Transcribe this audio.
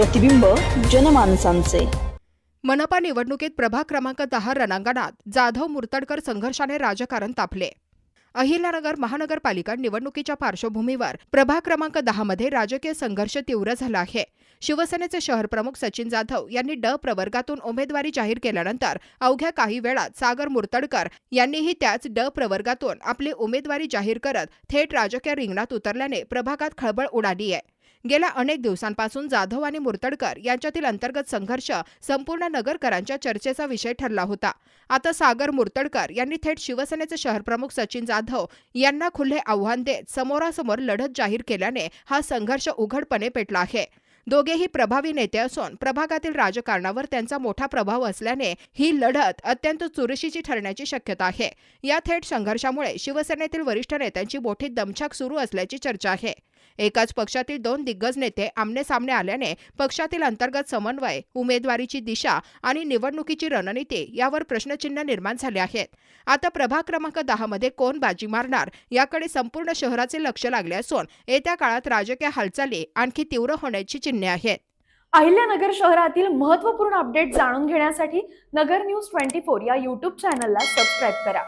प्रतिबिंब जनमानसांचे। मनपा निवडणुकीत प्रभाग क्रमांक 10 रणांगणात जाधव मुर्तडकर संघर्षाने राजकारण तापले। अहिल्यानगर महानगरपालिका निवडणुकीच्या पार्श्वभूमीवर प्रभाग क्रमांक 10 मध्ये राजकीय संघर्ष तीव्र झाला आहे। शिवसेनेचे शहर प्रमुख सचिन जाधव यांनी ड प्रवर्गातून उमेदवारी जाहीर केल्यानंतर अवघ्या काही वेळात सागर मुर्तडकर यांनीही त्याच ड प्रवर्गातून आपली उमेदवारी जाहीर करत थेट राजकीय रिंगणात उतरल्याने प्रभागात खळबळ उडाली आहे। गेल्या अनेक दिवसांपासून जाधव आणि मुर्तडकर यांच्यातील अंतर्गत संघर्ष संपूर्ण नगरकरांच्या चर्चेचा विषय ठरला होता। आता सागर मुर्तडकर यांनी थेट शिवसेनेचे शहरप्रमुख सचिन जाधव यांना खुले आव्हान देत समोरासमोर लढत जाहीर केल्याने हा संघर्ष उघडपणे पेटला आहे। दोघेही प्रभावी नेते असून प्रभागातील राजकारणावर त्यांचा मोठा प्रभाव असल्याने ही लढत अत्यंत चुरशीची ठरण्याची शक्यता आहे। या थेट संघर्षामुळे शिवसेनेतील वरिष्ठ नेत्यांची मोठी दमछाक सुरू असल्याची चर्चा आहे। एकाच पक्षातील दोन दिग्गज नेते आमनेसामने आल्याने पक्षातील अंतर्गत समन्वय, उमेदवारीची दिशा आणि निवडणुकीची रणनीती यावर प्रश्नचिन्ह निर्माण झाले आहेत। आता प्रभाग क्रमांक 10 मध्ये कोण बाजी मारणार याकडे संपूर्ण शहराचे लक्ष लागले असून येत्या काळात राजकीय हालचाली आणखी तीव्र होण्याची चिन्हे आहेत। अहिल्यानगर शहरातील महत्त्वपूर्ण अपडेट जाणून घेण्यासाठी नगर न्यूज 24 या YouTube चॅनलला सबस्क्राइब करा।